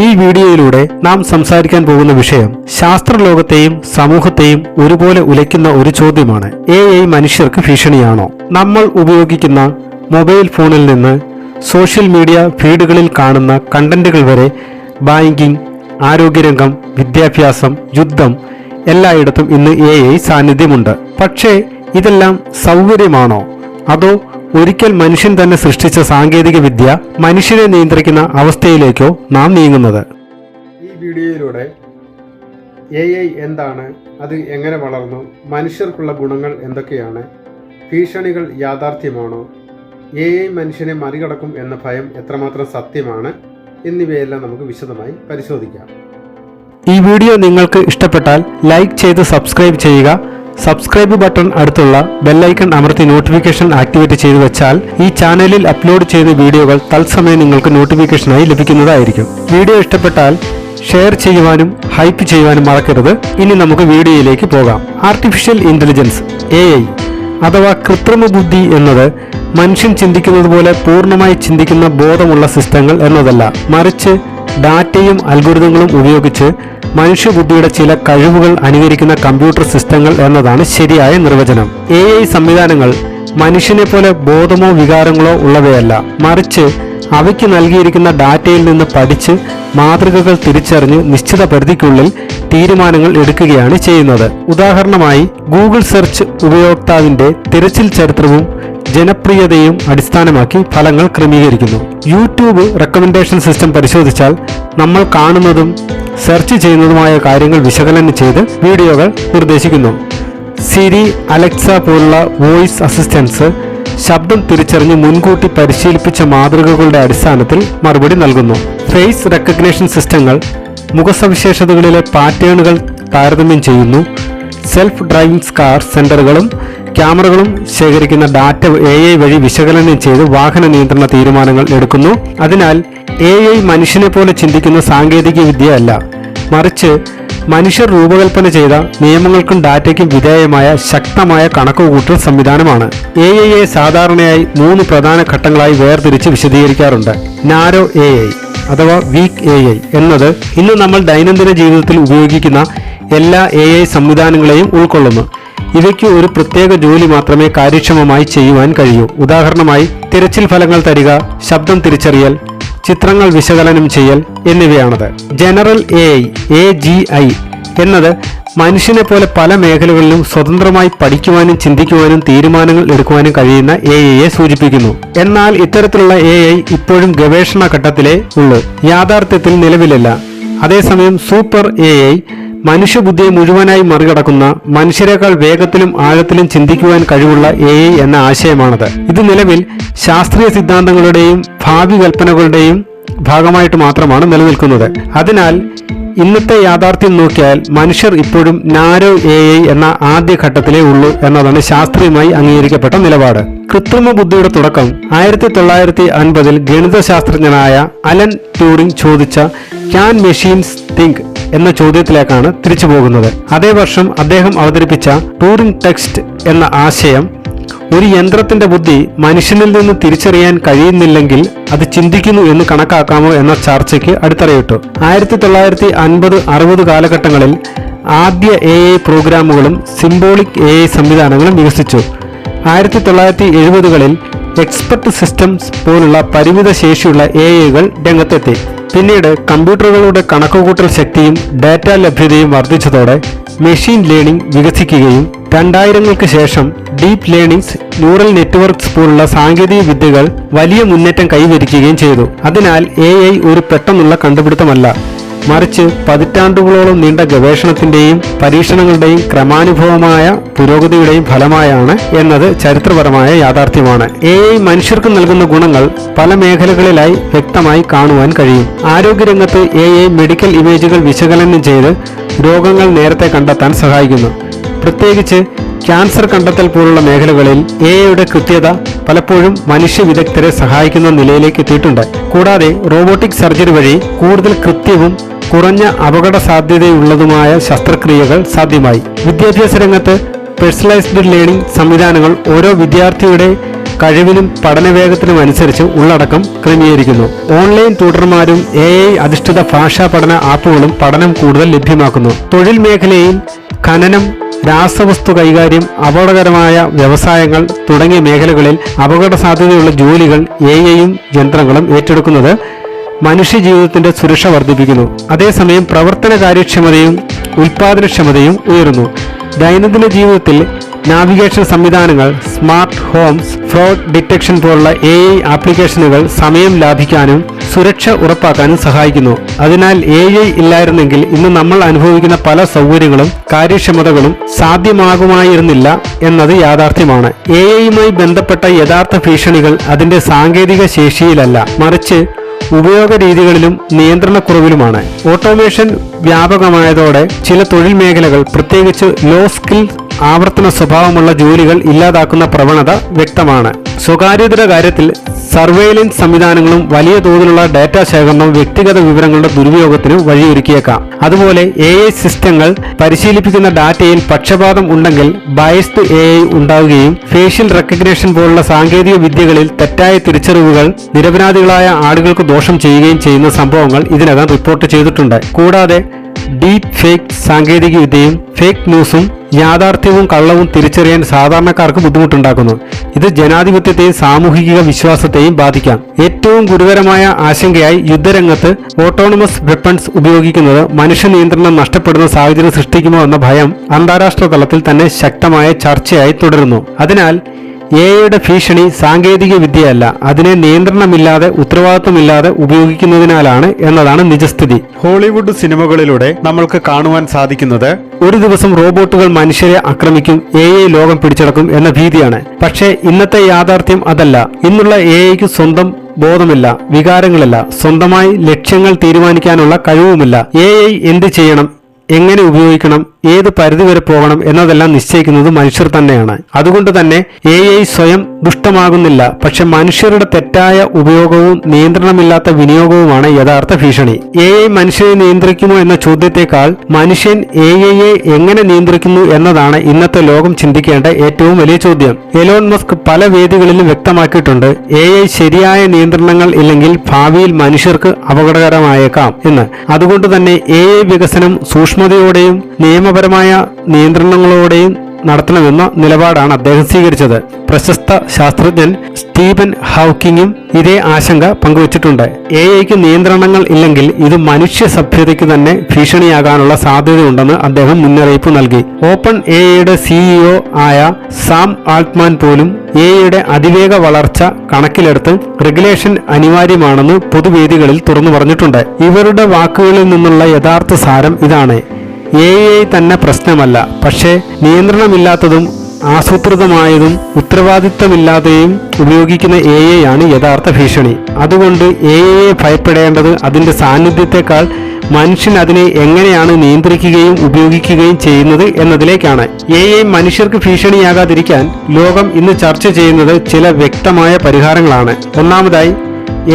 ഈ വീഡിയോയിലൂടെ നാം സംസാരിക്കാൻ പോകുന്ന വിഷയം ശാസ്ത്രലോകത്തെയും സമൂഹത്തെയും ഒരുപോലെ ഉലയ്ക്കുന്ന ഒരു ചോദ്യമാണ്. AI മനുഷ്യർക്ക് ഭീഷണിയാണോ? നമ്മൾ ഉപയോഗിക്കുന്ന മൊബൈൽ ഫോണിൽ നിന്ന് സോഷ്യൽ മീഡിയ ഫീഡുകളിൽ കാണുന്ന കണ്ടന്റുകൾ വരെ ബാങ്കിംഗ്, ആരോഗ്യരംഗം, വിദ്യാഭ്യാസം, യുദ്ധം എല്ലായിടത്തും ഇന്ന് AI സാന്നിധ്യമുണ്ട്. പക്ഷേ ഇതെല്ലാം സൗകര്യമാണോ? അതോ ഒരിക്കൽ മനുഷ്യൻ തന്നെ സൃഷ്ടിച്ച സാങ്കേതിക വിദ്യ മനുഷ്യനെ നിയന്ത്രിക്കുന്ന അവസ്ഥയിലേക്കോ നാം നീങ്ങുന്നത്? ഈ വീഡിയോയിലൂടെ AI എന്താണ്, അത് എങ്ങനെ വളർന്നു, മനുഷ്യർക്കുള്ള ഗുണങ്ങൾ എന്തൊക്കെയാണ്, ഭീഷണികൾ യാഥാർത്ഥ്യമാണോ, AI മനുഷ്യനെ മറികടക്കും എന്ന ഭയം എത്രമാത്രം സത്യമാണ് എന്നിവയെല്ലാം നമുക്ക് വിശദമായി പരിശോധിക്കാം. ഈ വീഡിയോ നിങ്ങൾക്ക് ഇഷ്ടപ്പെട്ടാൽ ലൈക്ക് ചെയ്ത് സബ്സ്ക്രൈബ് ചെയ്യുക. സബ്സ്ക്രൈബ് ബട്ടൺ അടുത്തുള്ള ബെല്ലൈക്കൺ അമർത്തി നോട്ടിഫിക്കേഷൻ ആക്ടിവേറ്റ് ചെയ്തു വെച്ചാൽ ഈ ചാനലിൽ അപ്ലോഡ് ചെയ്ത വീഡിയോകൾ തത്സമയം നിങ്ങൾക്ക് നോട്ടിഫിക്കേഷനായി ലഭിക്കുന്നതായിരിക്കും. വീഡിയോ ഇഷ്ടപ്പെട്ടാൽ ഷെയർ ചെയ്യുവാനും ഹൈപ്പ് ചെയ്യുവാനും മറക്കരുത്. ഇനി നമുക്ക് വീഡിയോയിലേക്ക് പോകാം. ആർട്ടിഫിഷ്യൽ ഇന്റലിജൻസ് AI അഥവാ കൃത്രിമ ബുദ്ധി എന്നത് മനുഷ്യൻ ചിന്തിക്കുന്നത് പോലെ പൂർണ്ണമായി ചിന്തിക്കുന്ന ബോധമുള്ള സിസ്റ്റങ്ങൾ എന്നതല്ല, മറിച്ച് ഡാറ്റയും അൽഗോരിതങ്ങളും ഉപയോഗിച്ച് മനുഷ്യബുദ്ധിയുടെ ചില കഴിവുകൾ അനുകരിക്കുന്ന കമ്പ്യൂട്ടർ സിസ്റ്റങ്ങൾ എന്നതാണ് ശരിയായ നിർവചനം. AI സംവിധാനങ്ങൾ മനുഷ്യനെ പോലെ ബോധമോ വികാരങ്ങളോ ഉള്ളവയല്ല, മറിച്ച് അവയ്ക്ക് നൽകിയിരിക്കുന്ന ഡാറ്റയിൽ നിന്ന് പഠിച്ച് മാതൃകകൾ തിരിച്ചറിഞ്ഞ് നിശ്ചിത പരിധിക്കുള്ളിൽ തീരുമാനങ്ങൾ എടുക്കുകയാണ് ചെയ്യുന്നത്. ഉദാഹരണമായി ഗൂഗിൾ സെർച്ച് ഉപയോക്താവിന്റെ തിരച്ചിൽ ചരിത്രവും ജനപ്രിയതയും അടിസ്ഥാനമാക്കി ഫലങ്ങൾ ക്രമീകരിക്കുന്നു. യൂട്യൂബ് റെക്കമെൻഡേഷൻ സിസ്റ്റം പരിശോധിച്ചാൽ നമ്മൾ കാണുന്നതും സെർച്ച് ചെയ്യുന്നതുമായ കാര്യങ്ങൾ വിശകലനം ചെയ്ത് വീഡിയോകൾ നിർദ്ദേശിക്കുന്നു. സിരി, അലക്സ പോലുള്ള വോയിസ് അസിസ്റ്റൻസ് ശബ്ദം തിരിച്ചറിഞ്ഞ് മുൻകൂട്ടി പരിശീലിപ്പിച്ച മാതൃകകളുടെ അടിസ്ഥാനത്തിൽ മറുപടി നൽകുന്നു. ഫേസ് റെക്കഗ്നിഷൻ സിസ്റ്റങ്ങൾ മുഖസവിശേഷതകളിലെ പാറ്റേണുകൾ താരതമ്യം ചെയ്യുന്നു. സെൽഫ് ഡ്രൈവിംഗ് കാർ സെന്ററുകളും ക്യാമറകളും ശേഖരിക്കുന്ന ഡാറ്റ AI വഴി വിശകലനം ചെയ്ത് വാഹന നിയന്ത്രണ തീരുമാനങ്ങൾ എടുക്കുന്നു. അതിനാൽ AI മനുഷ്യനെ പോലെ ചിന്തിക്കുന്ന സാങ്കേതിക വിദ്യ അല്ല, മറിച്ച് മനുഷ്യർ രൂപകൽപ്പന ചെയ്ത നിയമങ്ങൾക്കും ഡാറ്റയ്ക്കും വിധേയമായ ശക്തമായ കണക്കുകൂട്ടൽ സംവിധാനമാണ്. AIയെ സാധാരണയായി 3 പ്രധാന ഘട്ടങ്ങളായി വേർതിരിച്ച് വിശദീകരിക്കാറുണ്ട്. നാരോ AI അഥവാ വീക്ക് AI എന്നത് ഇന്ന് നമ്മൾ ദൈനംദിന ജീവിതത്തിൽ ഉപയോഗിക്കുന്ന എല്ലാ AI സംവിധാനങ്ങളെയും ഉൾക്കൊള്ളുന്നു. ഇവയ്ക്ക് ഒരു പ്രത്യേക ജോലി മാത്രമേ കാര്യക്ഷമമായി ചെയ്യുവാൻ കഴിയൂ. ഉദാഹരണമായി തിരച്ചിൽ ഫലങ്ങൾ തരിക, ശബ്ദം തിരിച്ചറിയൽ, ചിത്രങ്ങൾ വിശകലനം ചെയ്യൽ എന്നിവയാണത്. ജനറൽ AI AGI എന്നത് മനുഷ്യനെ പോലെ പല മേഖലകളിലും സ്വതന്ത്രമായി പഠിക്കുവാനും ചിന്തിക്കുവാനും തീരുമാനങ്ങൾ എടുക്കുവാനും കഴിയുന്ന AIയെ സൂചിപ്പിക്കുന്നു. എന്നാൽ ഇത്തരത്തിലുള്ള AI ഇപ്പോഴും ഗവേഷണ ഘട്ടത്തിലേ ഉള്ളൂ, യാഥാർത്ഥ്യത്തിൽ നിലവിലില്ല. അതേസമയം സൂപ്പർ AI മനുഷ്യബുദ്ധിയെ മുഴുവനായി മറികടക്കുന്ന, മനുഷ്യരെക്കാൾ വേഗത്തിലും ആഴത്തിലും ചിന്തിക്കുവാൻ കഴിവുള്ള AI എന്ന ആശയമാണത്. ഇത് നിലവിൽ ശാസ്ത്രീയ സിദ്ധാന്തങ്ങളുടെയും ഭാവി കൽപ്പനകളുടെയും ഭാഗമായിട്ട് മാത്രമാണ് നിലനിൽക്കുന്നത്. അതിനാൽ ഇന്നത്തെ യാഥാർത്ഥ്യം നോക്കിയാൽ മനുഷ്യർ ഇപ്പോഴും നാരോ AI എന്ന ആദ്യ ഘട്ടത്തിലേ ഉള്ളൂ എന്നതാണ് ശാസ്ത്രീയമായി അംഗീകരിക്കപ്പെട്ട നിലപാട്. കൃത്രിമ ബുദ്ധിയുടെ തുടക്കം 1950 ഗണിതശാസ്ത്രജ്ഞനായ അലൻ ട്യൂറിംഗ് ചോദിച്ച ക്യാൻ മെഷീൻസ് തിങ്ക് എന്ന ചോദ്യത്തിലേക്കാണ് തിരിച്ചു പോകുന്നത്. അതേ വർഷം അദ്ദേഹം അവതരിപ്പിച്ച ട്യൂറിംഗ് ടെസ്റ്റ് എന്ന ആശയം ഒരു യന്ത്രത്തിന്റെ ബുദ്ധി മനുഷ്യനിൽ നിന്ന് തിരിച്ചറിയാൻ കഴിയുന്നില്ലെങ്കിൽ അത് ചിന്തിക്കുന്നു എന്ന് കണക്കാക്കാമോ എന്ന ചർച്ചയ്ക്ക് അടിത്തറയിട്ടു. 1950-60 കാലഘട്ടങ്ങളിൽ ആദ്യ AI പ്രോഗ്രാമുകളും സിംബോളിക് AI സംവിധാനങ്ങളും വികസിച്ചു. 1970കളിൽ എക്സ്പെർട്ട് സിസ്റ്റംസ് പോലുള്ള പരിമിത ശേഷിയുള്ള AIകൾ രംഗത്തെത്തി. പിന്നീട് കമ്പ്യൂട്ടറുകളുടെ കണക്കുകൂട്ടൽ ശക്തിയും ഡാറ്റ ലഭ്യതയും വർദ്ധിച്ചതോടെ മെഷീൻ ലേണിംഗ് വികസിക്കുകയും 2000-ങ്ങൾക്ക് ശേഷം ഡീപ് ലേണിംഗ്സ്, ന്യൂറൽ നെറ്റ്വർക്ക്സ് പോലുള്ള സാങ്കേതിക വിദ്യകൾ വലിയ മുന്നേറ്റം കൈവരിക്കുകയും ചെയ്തു. അതിനാൽ AI ഒരു പെട്ടെന്നുള്ള കണ്ടുപിടുത്തമല്ല, മറിച്ച് പതിറ്റാണ്ടുകളോളം നീണ്ട ഗവേഷണത്തിന്റെയും പരീക്ഷണങ്ങളുടെയും ക്രമാനുഭവമായ പുരോഗതിയുടെയും ഫലമായാണ് എന്നത് ചരിത്രപരമായ യാഥാർത്ഥ്യമാണ്. AI മനുഷ്യർക്ക് നൽകുന്ന ഗുണങ്ങൾ പല മേഖലകളിലായി വ്യക്തമായി കാണുവാൻ കഴിയും. ആരോഗ്യരംഗത്ത് AI മെഡിക്കൽ ഇമേജുകൾ വിശകലനം ചെയ്ത് രോഗങ്ങൾ നേരത്തെ കണ്ടെത്താൻ സഹായിക്കുന്നു. പ്രത്യേകിച്ച് ക്യാൻസർ കണ്ടെത്തൽ പോലുള്ള മേഖലകളിൽ AIയുടെ കൃത്യത പലപ്പോഴും മനുഷ്യ വിദഗ്ധരെ സഹായിക്കുന്ന നിലയിലേക്ക് എത്തിയിട്ടുണ്ട്. കൂടാതെ റോബോട്ടിക് സർജറി വഴി കൂടുതൽ കൃത്യവും കുറഞ്ഞ അപകട സാധ്യതയുള്ളതുമായ ശസ്ത്രക്രിയകൾ സാധ്യമായി. വിദ്യാഭ്യാസ രംഗത്ത് പേഴ്സണലൈസ്ഡ് ലേണിംഗ് സംവിധാനങ്ങൾ ഓരോ വിദ്യാർത്ഥിയുടെ കഴിവിനും പഠനവേഗത്തിനും അനുസരിച്ച് ഉള്ളടക്കം ക്രമീകരിക്കുന്നു. ഓൺലൈൻ ട്യൂട്ടർമാരും AI അധിഷ്ഠിത ഭാഷാ പഠന ആപ്പുകളും പഠനം കൂടുതൽ ലഭ്യമാക്കുന്നു. തൊഴിൽ മേഖലയിൽ ഖനനം, രാസവസ്തു കൈകാര്യം, അപകടകരമായ വ്യവസായങ്ങൾ തുടങ്ങിയ മേഖലകളിൽ അപകട സാധ്യതയുള്ള ജോലികൾ AIയും യന്ത്രങ്ങളും ഏറ്റെടുക്കുന്നത് മനുഷ്യജീവിതത്തിന്റെ സുരക്ഷ വർദ്ധിപ്പിക്കുന്നു. അതേസമയം പ്രവർത്തന കാര്യക്ഷമതയും ഉൽപാദനക്ഷമതയും ഉയരുന്നു. ദൈനംദിന ജീവിതത്തിൽ നാവിഗേഷൻ സംവിധാനങ്ങൾ, സ്മാർട്ട് ഹോംസ്, ഫ്രോഡ് ഡിറ്റക്ഷൻ പോലുള്ള AI ആപ്ലിക്കേഷനുകൾ സമയം ലാഭിക്കാനും സുരക്ഷ ഉറപ്പാക്കാനും സഹായിക്കുന്നു. അതിനാൽ AI ഇല്ലായിരുന്നെങ്കിൽ ഇന്ന് നമ്മൾ അനുഭവിക്കുന്ന പല സൗകര്യങ്ങളും കാര്യക്ഷമതകളും സാധ്യമാകുമായിരുന്നില്ല എന്നത് യാഥാർത്ഥ്യമാണ്. AIയുമായി ബന്ധപ്പെട്ട യഥാർത്ഥ ഭീഷണികൾ അതിന്റെ സാങ്കേതിക ശേഷിയിലല്ല, മറിച്ച് ഉപയോഗ രീതികളിലും നിയന്ത്രണക്കുറവിലുമാണ്. ഓട്ടോമേഷൻ വ്യാപകമായതോടെ ചില തൊഴിൽ മേഖലകൾ, പ്രത്യേകിച്ച് ലോ സ്കിൽ ആവർത്തന സ്വഭാവമുള്ള ജോലികൾ ഇല്ലാതാക്കുന്ന പ്രവണത വ്യക്തമാണ്. സ്വകാര്യതയുടെ കാര്യത്തിൽ സർവൈലൻസ് സംവിധാനങ്ങളും വലിയ തോതിലുള്ള ഡാറ്റ ശേഖരണവും വ്യക്തിഗത വിവരങ്ങളുടെ ദുരുപയോഗത്തിന് വഴിയൊരുക്കിയേക്കാം. അതുപോലെ AI സിസ്റ്റങ്ങൾ പരിശീലിപ്പിക്കുന്ന ഡാറ്റയിൽ പക്ഷപാതം ഉണ്ടെങ്കിൽ ബയസ്ഡ് AI ഉണ്ടാവുകയും ഫേഷ്യൽ റെക്കഗ്നിഷൻ പോലുള്ള സാങ്കേതിക വിദ്യകളിൽ തെറ്റായ തിരിച്ചറിവുകൾ നിരപരാധികളായ ആളുകൾക്ക് ദോഷം ചെയ്യുകയും ചെയ്യുന്ന സംഭവങ്ങൾ ഇതിനകം റിപ്പോർട്ട് ചെയ്തിട്ടുണ്ട്. കൂടാതെ ഡീപ് ഫേക്ക് സാങ്കേതിക വിദ്യയും ഫേക്ക് ന്യൂസും യാഥാർത്ഥ്യവും കള്ളവും തിരിച്ചറിയാൻ സാധാരണക്കാർക്ക് ബുദ്ധിമുട്ടുണ്ടാക്കുന്നു. ഇത് ജനാധിപത്യത്തെയും സാമൂഹിക വിശ്വാസത്തെയും ബാധിക്കാം. ഏറ്റവും ഗുരുതരമായ ആശങ്കയായി യുദ്ധരംഗത്ത് ഓട്ടോണമസ് വെപ്പൺസ് ഉപയോഗിക്കുന്നത് മനുഷ്യ നിയന്ത്രണം നഷ്ടപ്പെടുന്ന സാഹചര്യം സൃഷ്ടിക്കുമോ എന്ന ഭയം അന്താരാഷ്ട്ര തലത്തിൽ തന്നെ ശക്തമായ ചർച്ചയായി തുടരുന്നു. അതിനാൽ AIയുടെ ഭീഷണി സാങ്കേതിക വിദ്യയല്ല, അതിനെ നിയന്ത്രണമില്ലാതെ ഉത്തരവാദിത്തമില്ലാതെ ഉപയോഗിക്കുന്നതിനാലാണ് എന്നതാണ് നിജസ്ഥിതി. ഹോളിവുഡ് സിനിമകളിലൂടെ നമ്മൾക്ക് കാണുവാൻ സാധിക്കുന്നത് ഒരു ദിവസം റോബോട്ടുകൾ മനുഷ്യരെ ആക്രമിക്കും, AI ലോകം പിടിച്ചടക്കും എന്ന ഭീതിയാണ്. പക്ഷേ ഇന്നത്തെ യാഥാർത്ഥ്യം അതല്ല. ഇന്നുള്ള AIക്ക് സ്വന്തം ബോധമില്ല, വികാരങ്ങളില്ല, സ്വന്തമായി ലക്ഷ്യങ്ങൾ തീരുമാനിക്കാനുള്ള കഴിവുമില്ല. AI എന്ത് ചെയ്യണം, എങ്ങനെ ഉപയോഗിക്കണം, ഏത് പരിധിവരെ പോകണം എന്നതെല്ലാം നിശ്ചയിക്കുന്നത് മനുഷ്യർ തന്നെയാണ്. അതുകൊണ്ട് തന്നെ AI സ്വയം ദുഷ്ടമാകുന്നില്ല, പക്ഷെ മനുഷ്യരുടെ തെറ്റായ ഉപയോഗവും നിയന്ത്രണമില്ലാത്ത വിനിയോഗവുമാണ് യഥാർത്ഥ ഭീഷണി. AI മനുഷ്യനെ നിയന്ത്രിക്കുമോ എന്ന ചോദ്യത്തെക്കാൾ മനുഷ്യൻ AIയെ എങ്ങനെ നിയന്ത്രിക്കുന്നു എന്നതാണ് ഇന്നത്തെ ലോകം ചിന്തിക്കേണ്ട ഏറ്റവും വലിയ ചോദ്യം. എലോൺ മസ്ക് പല വേദികളിലും വ്യക്തമാക്കിയിട്ടുണ്ട്, AI ശരിയായ നിയന്ത്രണങ്ങൾ ഇല്ലെങ്കിൽ ഭാവിയിൽ മനുഷ്യർക്ക് അപകടകരമായേക്കാം എന്ന്. അതുകൊണ്ട് തന്നെ AI വികസനം സൂക്ഷ്മതയോടെയും നിയമപരമായ നിയന്ത്രണങ്ങളോടെയും നടത്തണമെന്ന നിലപാടാണ് അദ്ദേഹം സ്വീകരിച്ചത്. പ്രശസ്ത ശാസ്ത്രജ്ഞൻ സ്റ്റീഫൻ ഹോക്കിങ്ങും ഇതേ ആശങ്ക പങ്കുവച്ചിട്ടുണ്ട്. AIക്ക് നിയന്ത്രണങ്ങൾ ഇല്ലെങ്കിൽ ഇത് മനുഷ്യ സഭ്യതയ്ക്ക് തന്നെ ഭീഷണിയാകാനുള്ള സാധ്യതയുണ്ടെന്ന് അദ്ദേഹം മുന്നറിയിപ്പ് നൽകി. ഓപ്പൺ AIയുടെ CEO ആയ സാം ആൾട്ട്മാൻ പോലും AIയുടെ അതിവേഗ വളർച്ച കണക്കിലെടുത്ത് റെഗുലേഷൻ അനിവാര്യമാണെന്ന് പൊതുവേദികളിൽ തുറന്നു പറഞ്ഞിട്ടുണ്ട്. ഇവരുടെ വാക്കുകളിൽ നിന്നുള്ള യഥാർത്ഥ സാരം ഇതാണ്: AI തന്നെ പ്രശ്നമല്ല, പക്ഷേ നിയന്ത്രണമില്ലാത്തതും ആസൂത്രിതമായതും ഉത്തരവാദിത്തമില്ലാതെയും ഉപയോഗിക്കുന്ന AI ആണ് യഥാർത്ഥ ഭീഷണി. അതുകൊണ്ട് AIയെ ഭയപ്പെടേണ്ടത് അതിന്റെ സാന്നിധ്യത്തെക്കാൾ മനുഷ്യൻ അതിനെ എങ്ങനെയാണ് നിയന്ത്രിക്കുകയും ഉപയോഗിക്കുകയും ചെയ്യുന്നത് എന്നതിലേക്കാണ്. AI മനുഷ്യർക്ക് ഭീഷണിയാകാതിരിക്കാൻ ലോകം ഇന്ന് ചർച്ച ചെയ്യുന്നത് ചില വ്യക്തമായ പരിഹാരങ്ങളാണ്. ഒന്നാമതായി,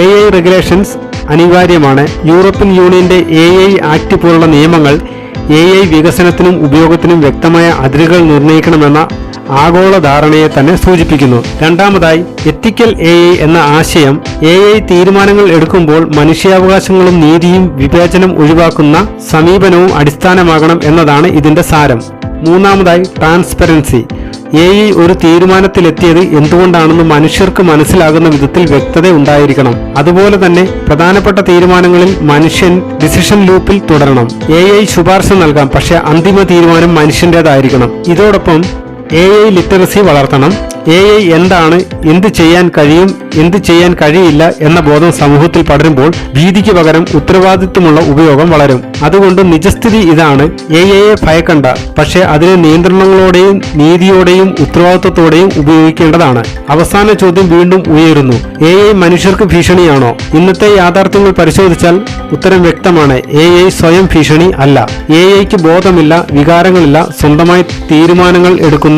AI റെഗുലേഷൻസ് അനിവാര്യമാണ്. യൂറോപ്യൻ യൂണിയന്റെ AI ആക്ട് പോലുള്ള നിയമങ്ങൾ AI വികസനത്തിനും ഉപയോഗത്തിനും വ്യക്തമായ അതിരുകൾ നിർണ്ണയിക്കണമെന്ന ആഗോള ധാരണയെ തന്നെ സൂചിപ്പിക്കുന്നു. രണ്ടാമതായി, എത്തിക്കൽ AI എന്ന ആശയം AI തീരുമാനങ്ങൾ എടുക്കുമ്പോൾ മനുഷ്യാവകാശങ്ങളും നീതിയും വിവേചനം ഒഴിവാക്കുന്ന സമീപനവും അടിസ്ഥാനമാകണം എന്നതാണ് ഇതിന്റെ സാരം. മൂന്നാമതായി, ട്രാൻസ്പെറൻസി. AI ഒരു തീരുമാനത്തിലെത്തിയത് എന്തുകൊണ്ടാണെന്ന് മനുഷ്യർക്ക് മനസ്സിലാകുന്ന വിധത്തിൽ വ്യക്തത ഉണ്ടായിരിക്കണം. അതുപോലെ തന്നെ പ്രധാനപ്പെട്ട തീരുമാനങ്ങളിൽ മനുഷ്യൻ ഡിസിഷൻ ലൂപ്പിൽ തുടരണം. AI ശുപാർശ നൽകാം, പക്ഷേ അന്തിമ തീരുമാനം മനുഷ്യൻ്റെതായിരിക്കണം. ഇതോടൊപ്പം AI ലിറ്ററസി വളർത്തണം. AI എന്താണ്, എന്ത് ചെയ്യാൻ കഴിയും, എന്ത് ചെയ്യാൻ കഴിയില്ല എന്ന ബോധം സമൂഹത്തിൽ പടരുമ്പോൾ ഭീതിക്ക് പകരം ഉത്തരവാദിത്വമുള്ള ഉപയോഗം വളരും. അതുകൊണ്ട് നിജസ്ഥിതി ഇതാണ്: AIയെ ഭയക്കണ്ട, പക്ഷേ അതിനെ നിയന്ത്രണങ്ങളോടെയും നീതിയോടെയും ഉത്തരവാദിത്വത്തോടെയും ഉപയോഗിക്കേണ്ടതാണ്. അവസാന ചോദ്യം വീണ്ടും ഉയരുന്നു: AI മനുഷ്യർക്ക് ഭീഷണിയാണോ? ഇന്നത്തെ യാഥാർത്ഥ്യങ്ങൾ പരിശോധിച്ചാൽ ഉത്തരം വ്യക്തമാണ്: AI സ്വയം ഭീഷണി അല്ല. AIക്ക് ബോധമില്ല, വികാരങ്ങളില്ല, സ്വന്തമായി തീരുമാനങ്ങൾ എടുക്കുന്ന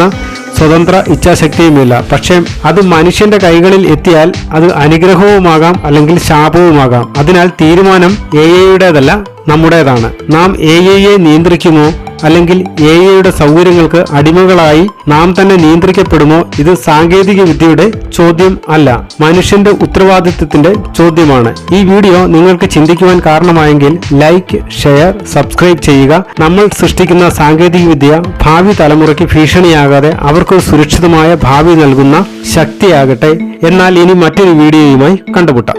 സ്വതന്ത്ര ഇച്ഛാശക്തിയുമില്ല. പക്ഷേ അത് മനുഷ്യന്റെ കൈകളിൽ എത്തിയാൽ അത് അനുഗ്രഹവുമാകാം, അല്ലെങ്കിൽ ശാപവുമാകാം. അതിനാൽ തീരുമാനം AIയുടേതല്ല, നമ്മുടേതാണ്. നാം AIയെ നിയന്ത്രിക്കുമോ അല്ലെങ്കിൽ AI സൗകര്യങ്ങൾക്ക് അടിമകളായി നാം തന്നെ നിയന്ത്രിക്കപ്പെടുമോ? ഇത് സാങ്കേതിക വിദ്യയുടെ ചോദ്യം അല്ല, മനുഷ്യന്റെ ഉത്തരവാദിത്വത്തിന്റെ ചോദ്യമാണ്. ഈ വീഡിയോ നിങ്ങൾക്ക് ചിന്തിക്കുവാൻ കാരണമായെങ്കിൽ ലൈക്ക്, ഷെയർ, സബ്സ്ക്രൈബ് ചെയ്യുക. നമ്മൾ സൃഷ്ടിക്കുന്ന സാങ്കേതിക വിദ്യ ഭാവി തലമുറയ്ക്ക് ഭീഷണിയാകാതെ അവർക്ക് സുരക്ഷിതമായ ഭാവി നൽകുന്ന ശക്തിയാകട്ടെ. എന്നാൽ ഇനി മറ്റൊരു വീഡിയോയുമായി കണ്ടുമുട്ടാം.